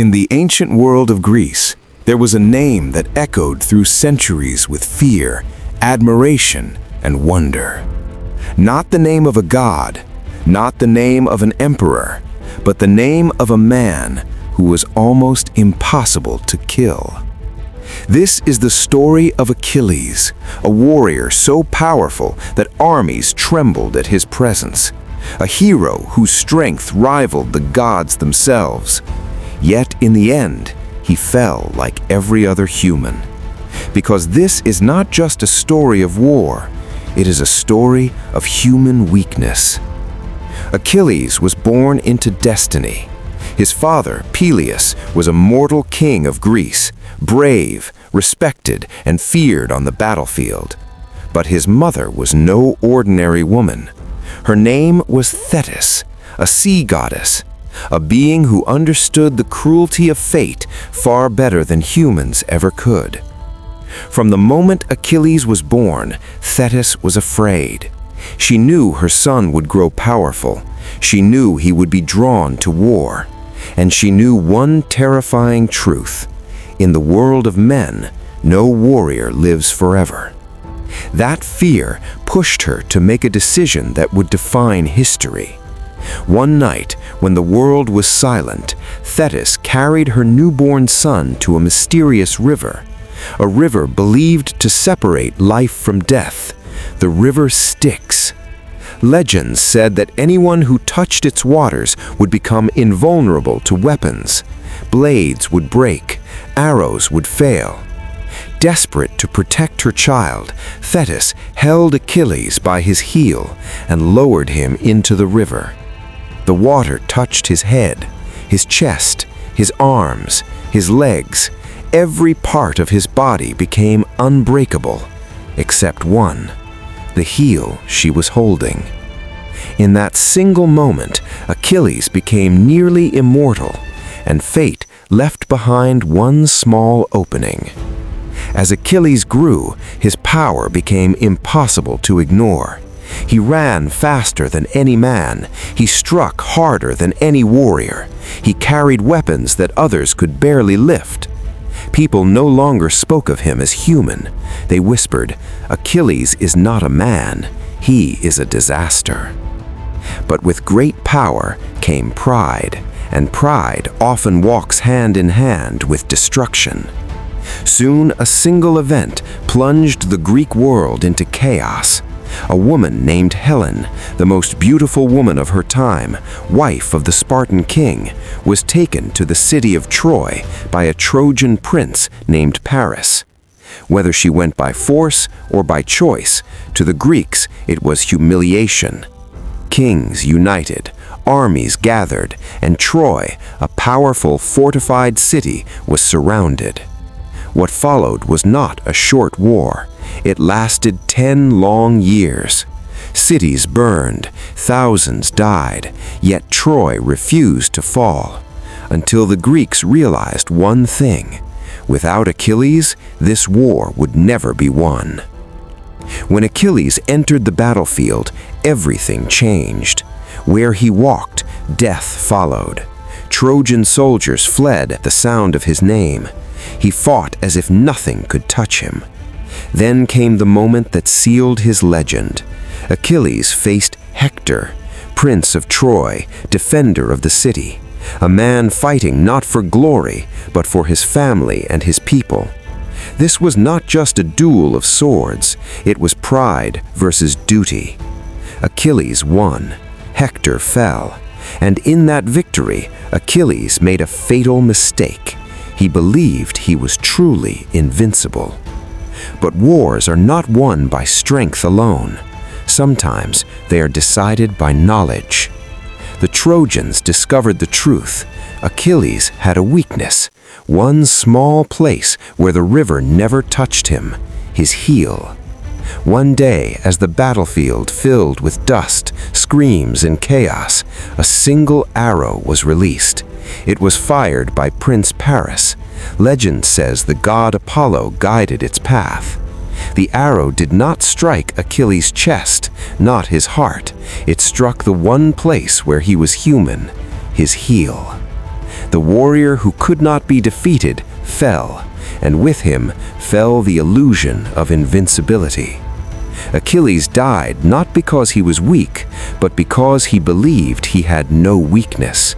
In the ancient world of Greece, there was a name that echoed through centuries with fear, admiration, and wonder. Not the name of a god, not the name of an emperor, but the name of a man who was almost impossible to kill. This is the story of Achilles, a warrior so powerful that armies trembled at his presence, a hero whose strength rivaled the gods themselves. Yet in the end, he fell like every other human. Because this is not just a story of war, it is a story of human weakness. Achilles was born into destiny. His father, Peleus, was a mortal king of Greece, brave, respected, and feared on the battlefield. But his mother was no ordinary woman. Her name was Thetis, a sea goddess, a being who understood the cruelty of fate far better than humans ever could. From the moment Achilles was born, Thetis was afraid. She knew her son would grow powerful. She knew he would be drawn to war. And she knew one terrifying truth. In the world of men, no warrior lives forever. That fear pushed her to make a decision that would define history. One night, when the world was silent, Thetis carried her newborn son to a mysterious river, a river believed to separate life from death, the river Styx. Legends said that anyone who touched its waters would become invulnerable to weapons. Blades would break, arrows would fail. Desperate to protect her child, Thetis held Achilles by his heel and lowered him into the river. The water touched his head, his chest, his arms, his legs. Every part of his body became unbreakable, except one, the heel she was holding. In that single moment, Achilles became nearly immortal, and fate left behind one small opening. As Achilles grew, his power became impossible to ignore. He ran faster than any man. He struck harder than any warrior. He carried weapons that others could barely lift. People no longer spoke of him as human. They whispered, "Achilles is not a man. He is a disaster." But with great power came pride, and pride often walks hand in hand with destruction. Soon a single event plunged the Greek world into chaos. A woman named Helen, the most beautiful woman of her time, wife of the Spartan king, was taken to the city of Troy by a Trojan prince named Paris. Whether she went by force or by choice, to the Greeks it was humiliation. Kings united, armies gathered, and Troy, a powerful fortified city, was surrounded. What followed was not a short war. It lasted 10 long years. Cities burned, thousands died, yet Troy refused to fall, until the Greeks realized one thing: without Achilles, this war would never be won. When Achilles entered the battlefield, everything changed. Where he walked, death followed. Trojan soldiers fled at the sound of his name. He fought as if nothing could touch him. Then came the moment that sealed his legend. Achilles faced Hector, prince of Troy, defender of the city, a man fighting not for glory, but for his family and his people. This was not just a duel of swords, it was pride versus duty. Achilles won, Hector fell, and in that victory, Achilles made a fatal mistake. He believed he was truly invincible. But wars are not won by strength alone. Sometimes they are decided by knowledge. The Trojans discovered the truth. Achilles had a weakness, one small place where the river never touched him, his heel. One day, as the battlefield filled with dust, screams, and chaos, a single arrow was released. It was fired by Prince Paris. Legend says the god Apollo guided its path. The arrow did not strike Achilles' chest, not his heart. It struck the one place where he was human, his heel. The warrior who could not be defeated fell, and with him fell the illusion of invincibility. Achilles died not because he was weak, but because he believed he had no weakness.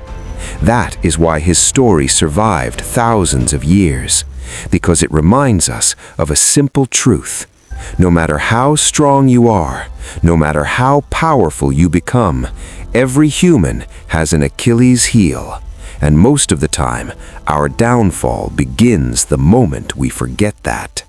That is why his story survived thousands of years, because it reminds us of a simple truth. No matter how strong you are, no matter how powerful you become, every human has an Achilles heel, and most of the time, our downfall begins the moment we forget that.